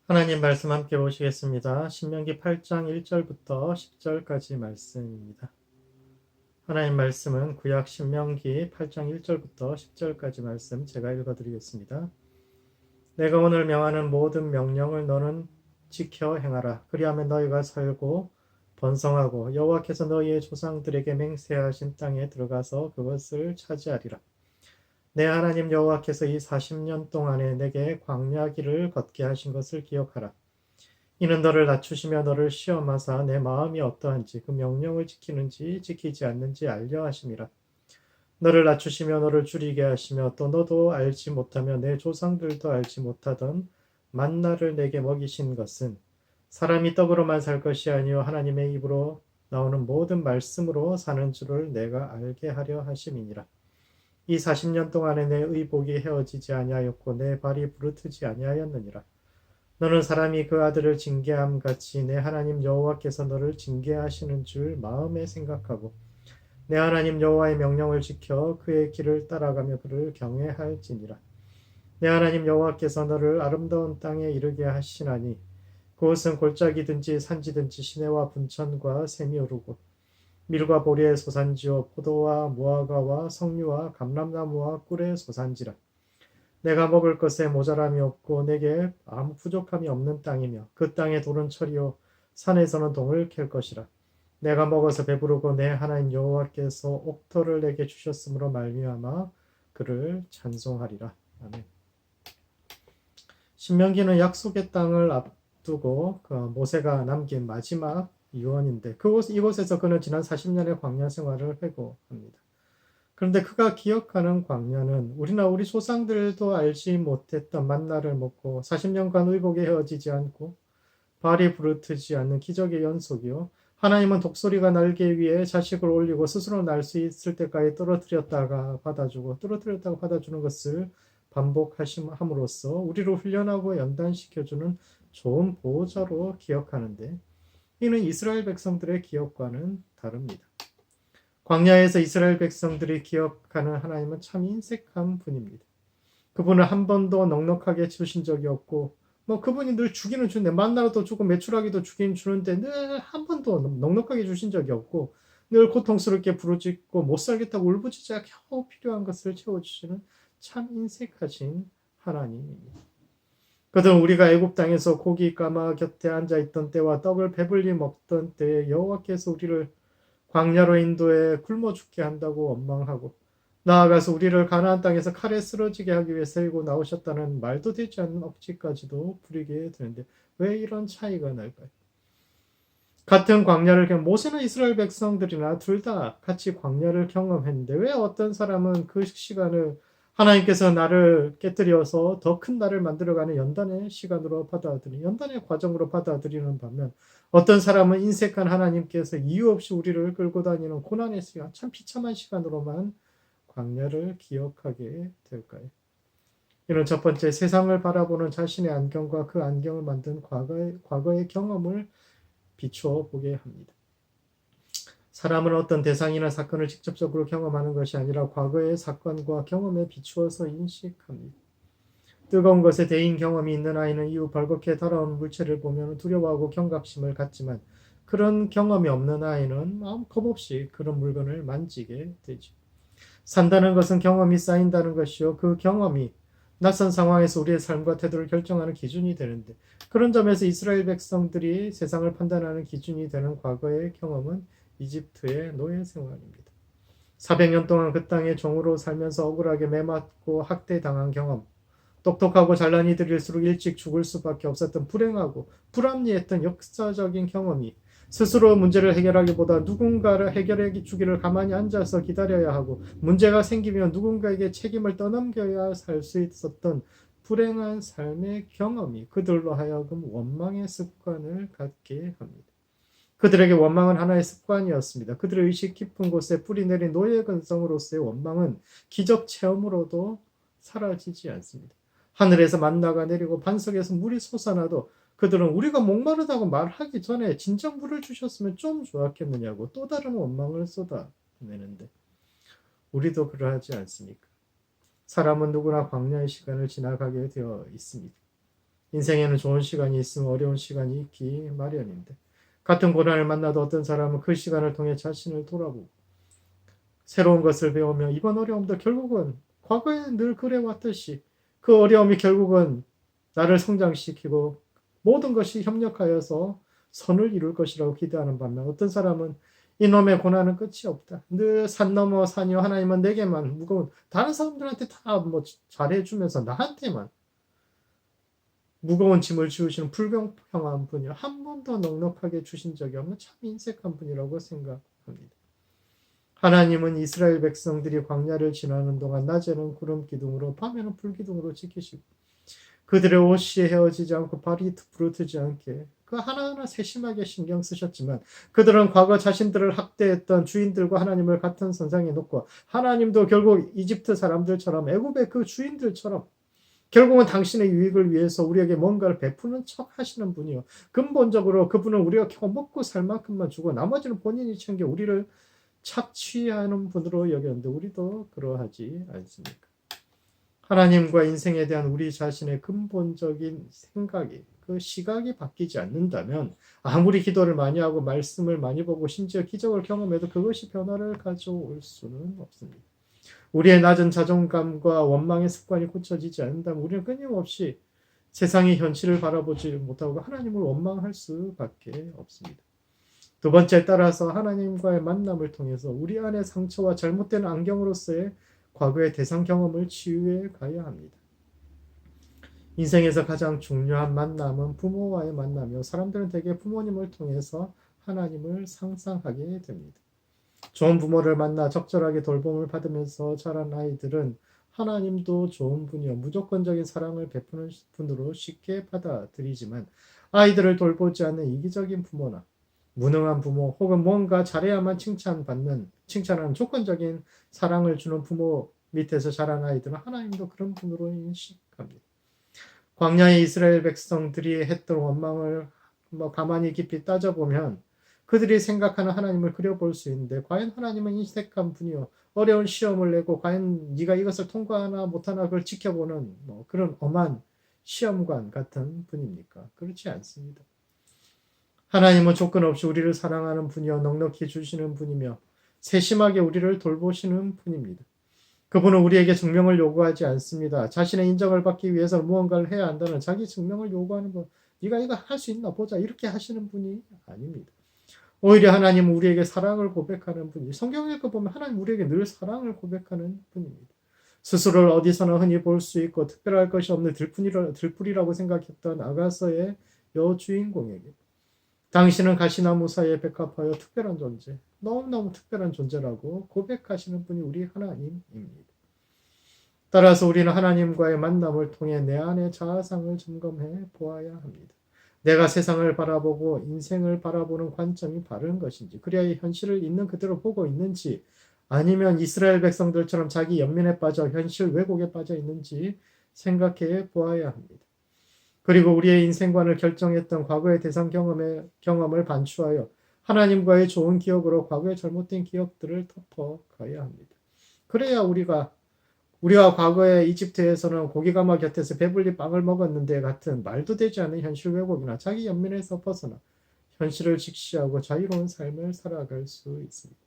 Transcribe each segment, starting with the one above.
하나님 말씀 함께 보시겠습니다. 신명기 8장 1절부터 10절까지 말씀입니다. 하나님 말씀은 구약 신명기 8장 1절부터 10절까지 말씀 제가 읽어드리겠습니다. 내가 오늘 명하는 모든 명령을 너는 지켜 행하라. 그리하면 너희가 살고 번성하고 여호와께서 너희의 조상들에게 맹세하신 땅에 들어가서 그것을 차지하리라. 내 하나님 여호와께서 이 40년 동안에 내게 광야 길을 걷게 하신 것을 기억하라. 이는 너를 낮추시며 너를 시험하사 내 마음이 어떠한지 그 명령을 지키는지 지키지 않는지 알려 하심이라. 너를 낮추시며 너를 줄이게 하시며 또 너도 알지 못하며 내 조상들도 알지 못하던 만나를 내게 먹이신 것은 사람이 떡으로만 살 것이 아니요 하나님의 입으로 나오는 모든 말씀으로 사는 줄을 내가 알게 하려 하심이니라. 이 40년 동안에 내 의복이 헤어지지 아니하였고 내 발이 부르트지 아니하였느니라. 너는 사람이 그 아들을 징계함 같이 내 하나님 여호와께서 너를 징계하시는 줄 마음에 생각하고 내 하나님 여호와의 명령을 지켜 그의 길을 따라가며 그를 경외할지니라. 내 하나님 여호와께서 너를 아름다운 땅에 이르게 하시나니 그곳은 골짜기든지 산지든지 시내와 분천과 샘이 오르고 밀과 보리의 소산지요 포도와 무화과와 석류와 감람나무와 꿀의 소산지라. 내가 먹을 것에 모자람이 없고 내게 아무 부족함이 없는 땅이며 그 땅에 돌은 철이요 산에서는 동을 캘 것이라. 내가 먹어서 배부르고 내 하나님 여호와께서 옥토를 내게 주셨으므로 말미암아 그를 찬송하리라. 아멘. 신명기는 약속의 땅을 앞두고 모세가 남긴 마지막 유언인데 이곳에서 그는 지난 40년의 광야 생활을 회고합니다. 그런데 그가 기억하는 광야는 우리나 우리 조상들도 알지 못했던 만나를 먹고 40년간 의복에 헤어지지 않고 발이 부르트지 않는 기적의 연속이요. 하나님은 독수리가 날개 위에 자식을 올리고 스스로 날 수 있을 때까지 떨어뜨렸다가 받아주는 것을 반복함으로써 우리를 훈련하고 연단시켜주는 좋은 보호자로 기억하는데 이는 이스라엘 백성들의 기억과는 다릅니다. 광야에서 이스라엘 백성들이 기억하는 하나님은 참 인색한 분입니다. 그분을 한 번도 넉넉하게 주신 적이 없고 그분이 늘 주기는 주는데 만나도 주고 메추라기도 주긴 주는데 늘 한 번도 넉넉하게 주신 적이 없고 늘 고통스럽게 부르짖고 못 살겠다고 울부짖어야 겨우 필요한 것을 채워주시는 참 인색하신 하나님입니다. 그들은 우리가 애굽 땅에서 고기 까마 곁에 앉아있던 때와 떡을 배불리 먹던 때에 여호와께서 우리를 광야로 인도해 굶어 죽게 한다고 원망하고 나아가서 우리를 가나안 땅에서 칼에 쓰러지게 하기 위해 세우고 나오셨다는 말도 되지 않는 억지까지도 부리게 되는데 왜 이런 차이가 날까요? 같은 광야를 모세나 이스라엘 백성들이나 둘 다 같이 광야를 경험했는데 왜 어떤 사람은 그 시간을 하나님께서 나를 깨뜨려서 더 큰 나를 만들어가는 연단의 시간으로 연단의 과정으로 받아들이는 반면 어떤 사람은 인색한 하나님께서 이유 없이 우리를 끌고 다니는 고난의 시간, 참 비참한 시간으로만 광야를 기억하게 될까요? 이는 첫 번째 세상을 바라보는 자신의 안경과 그 안경을 만든 과거의 경험을 비추어 보게 합니다. 사람은 어떤 대상이나 사건을 직접적으로 경험하는 것이 아니라 과거의 사건과 경험에 비추어서 인식합니다. 뜨거운 것에 대인 경험이 있는 아이는 이후 벌겋게 달아오는 물체를 보면 두려워하고 경각심을 갖지만 그런 경험이 없는 아이는 마음 겁없이 그런 물건을 만지게 되죠. 산다는 것은 경험이 쌓인다는 것이요. 그 경험이 낯선 상황에서 우리의 삶과 태도를 결정하는 기준이 되는데 그런 점에서 이스라엘 백성들이 세상을 판단하는 기준이 되는 과거의 경험은 이집트의 노예 생활입니다. 400년 동안 그 땅의 종으로 살면서 억울하게 매맞고 학대당한 경험, 똑똑하고 잘난 이들일수록 일찍 죽을 수밖에 없었던 불행하고 불합리했던 역사적인 경험이 스스로 문제를 해결하기보다 누군가를 해결해 주기를 가만히 앉아서 기다려야 하고 문제가 생기면 누군가에게 책임을 떠넘겨야 살 수 있었던 불행한 삶의 경험이 그들로 하여금 원망의 습관을 갖게 합니다. 그들에게 원망은 하나의 습관이었습니다. 그들의 의식 깊은 곳에 뿌리 내린 노예 근성으로서의 원망은 기적 체험으로도 사라지지 않습니다. 하늘에서 만나가 내리고 반석에서 물이 솟아나도 그들은 우리가 목마르다고 말하기 전에 진정 물을 주셨으면 좀 좋았겠느냐고 또 다른 원망을 쏟아내는데 우리도 그러하지 않습니까? 사람은 누구나 광야의 시간을 지나가게 되어 있습니다. 인생에는 좋은 시간이 있으면 어려운 시간이 있기 마련인데 같은 고난을 만나도 어떤 사람은 그 시간을 통해 자신을 돌아보고 새로운 것을 배우며 이번 어려움도 결국은 과거에 늘 그래왔듯이 그 어려움이 결국은 나를 성장시키고 모든 것이 협력하여서 선을 이룰 것이라고 기대하는 반면 어떤 사람은 이놈의 고난은 끝이 없다. 늘 산 넘어 산이요 하나님은 내게만 무거운 다른 사람들한테 다 뭐 잘해주면서 나한테만 무거운 짐을 지우시는 불공평한 분이요 한 번도 넉넉하게 주신 적이 없는 참 인색한 분이라고 생각합니다. 하나님은 이스라엘 백성들이 광야를 지나는 동안 낮에는 구름 기둥으로 밤에는 불 기둥으로 지키시고 그들의 옷이 헤어지지 않고 발이 부르트지 않게 그 하나하나 세심하게 신경 쓰셨지만 그들은 과거 자신들을 학대했던 주인들과 하나님을 같은 선상에 놓고 하나님도 결국 이집트 사람들처럼 애굽의 그 주인들처럼 결국은 당신의 유익을 위해서 우리에게 뭔가를 베푸는 척 하시는 분이요. 근본적으로 그분은 우리가 겨우 먹고 살 만큼만 주고 나머지는 본인이 챙겨 우리를 착취하는 분으로 여겼는데 우리도 그러하지 않습니까? 하나님과 인생에 대한 우리 자신의 근본적인 생각이 그 시각이 바뀌지 않는다면 아무리 기도를 많이 하고 말씀을 많이 보고 심지어 기적을 경험해도 그것이 변화를 가져올 수는 없습니다. 우리의 낮은 자존감과 원망의 습관이 고쳐지지 않는다면 우리는 끊임없이 세상의 현실을 바라보지 못하고 하나님을 원망할 수밖에 없습니다. 두 번째 따라서 하나님과의 만남을 통해서 우리 안의 상처와 잘못된 안경으로서의 과거의 대상 경험을 치유해 가야 합니다. 인생에서 가장 중요한 만남은 부모와의 만남이요. 사람들은 대개 부모님을 통해서 하나님을 상상하게 됩니다. 좋은 부모를 만나 적절하게 돌봄을 받으면서 자란 아이들은 하나님도 좋은 분이요. 무조건적인 사랑을 베푸는 분으로 쉽게 받아들이지만 아이들을 돌보지 않는 이기적인 부모나 무능한 부모 혹은 뭔가 잘해야만 칭찬하는 조건적인 사랑을 주는 부모 밑에서 자란 아이들은 하나님도 그런 분으로 인식합니다. 광야의 이스라엘 백성들이 했던 원망을 가만히 깊이 따져보면 그들이 생각하는 하나님을 그려볼 수 있는데 과연 하나님은 인색한 분이요 어려운 시험을 내고 과연 네가 이것을 통과하나 못하나 그걸 지켜보는 그런 엄한 시험관 같은 분입니까? 그렇지 않습니다. 하나님은 조건 없이 우리를 사랑하는 분이요 넉넉히 주시는 분이며 세심하게 우리를 돌보시는 분입니다. 그분은 우리에게 증명을 요구하지 않습니다. 자신의 인정을 받기 위해서 무언가를 해야 한다는 자기 증명을 요구하는 분, 네가 이거 할 수 있나 보자 이렇게 하시는 분이 아닙니다. 오히려 하나님은 우리에게 사랑을 고백하는 분이 성경을 읽어보면 하나님 우리에게 늘 사랑을 고백하는 분입니다. 스스로를 어디서나 흔히 볼 수 있고 특별할 것이 없는 들풀이라고 생각했던 아가서의 여주인공에게 당신은 가시나무 사이에 백합하여 특별한 존재, 너무너무 특별한 존재라고 고백하시는 분이 우리 하나님입니다. 따라서 우리는 하나님과의 만남을 통해 내 안의 자아상을 점검해 보아야 합니다. 내가 세상을 바라보고 인생을 바라보는 관점이 바른 것인지, 그래야 현실을 있는 그대로 보고 있는지, 아니면 이스라엘 백성들처럼 자기 연민에 빠져 현실 왜곡에 빠져 있는지 생각해 보아야 합니다. 그리고 우리의 인생관을 결정했던 과거의 대상 경험을 반추하여 하나님과의 좋은 기억으로 과거의 잘못된 기억들을 덮어가야 합니다. 그래야 우리가 과거에 이집트에서는 고기가마 곁에서 배불리 빵을 먹었는데 같은 말도 되지 않는 현실 왜곡이나 자기 연민에서 벗어나 현실을 직시하고 자유로운 삶을 살아갈 수 있습니다.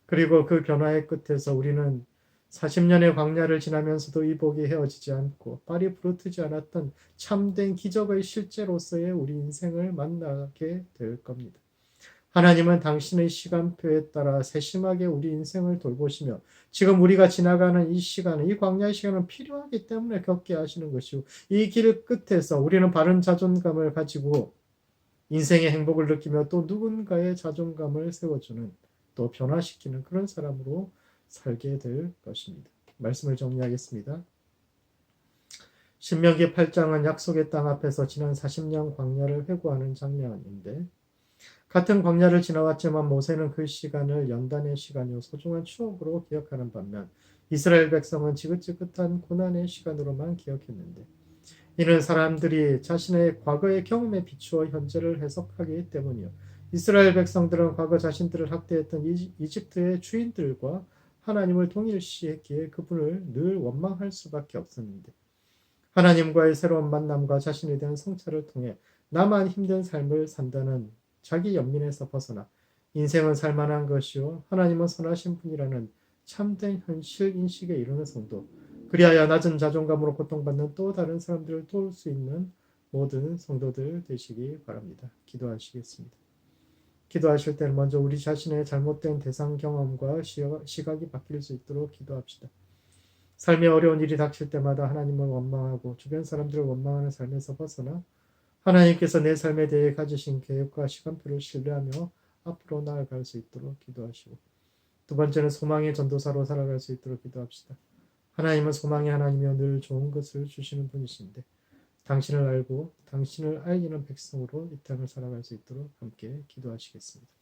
그리고 그 변화의 끝에서 우리는 40년의 광야를 지나면서도 이복이 헤어지지 않고 발이 부르트지 않았던 참된 기적의 실제로서의 우리 인생을 만나게 될 겁니다. 하나님은 당신의 시간표에 따라 세심하게 우리 인생을 돌보시며 지금 우리가 지나가는 이 시간은 이 광야의 시간은 필요하기 때문에 겪게 하시는 것이고 이 길 끝에서 우리는 바른 자존감을 가지고 인생의 행복을 느끼며 또 누군가의 자존감을 세워주는 또 변화시키는 그런 사람으로 살게 될 것입니다. 말씀을 정리하겠습니다. 신명기 8장은 약속의 땅 앞에서 지난 40년 광야를 회고하는 장면인데 같은 광야를 지나왔지만 모세는 그 시간을 연단의 시간이요 소중한 추억으로 기억하는 반면 이스라엘 백성은 지긋지긋한 고난의 시간으로만 기억했는데 이는 사람들이 자신의 과거의 경험에 비추어 현재를 해석하기 때문이요. 이스라엘 백성들은 과거 자신들을 학대했던 이집트의 주인들과 하나님을 동일시했기에 그분을 늘 원망할 수밖에 없었는데 하나님과의 새로운 만남과 자신에 대한 성찰을 통해 나만 힘든 삶을 산다는 자기 연민에서 벗어나 인생은 살만한 것이요 하나님은 선하신 분이라는 참된 현실 인식에 이르는 성도, 그리하여 낮은 자존감으로 고통받는 또 다른 사람들을 도울 수 있는 모든 성도들 되시기 바랍니다. 기도하시겠습니다. 기도하실 때는 먼저 우리 자신의 잘못된 대상 경험과 시각이 바뀔 수 있도록 기도합시다. 삶의 어려운 일이 닥칠 때마다 하나님을 원망하고 주변 사람들을 원망하는 삶에서 벗어나 하나님께서 내 삶에 대해 가지신 계획과 시간표를 신뢰하며 앞으로 나아갈 수 있도록 기도하시고, 두 번째는 소망의 전도사로 살아갈 수 있도록 기도합시다. 하나님은 소망의 하나님이여 늘 좋은 것을 주시는 분이신데 당신을 알고 당신을 알리는 백성으로 이 땅을 살아갈 수 있도록 함께 기도하시겠습니다.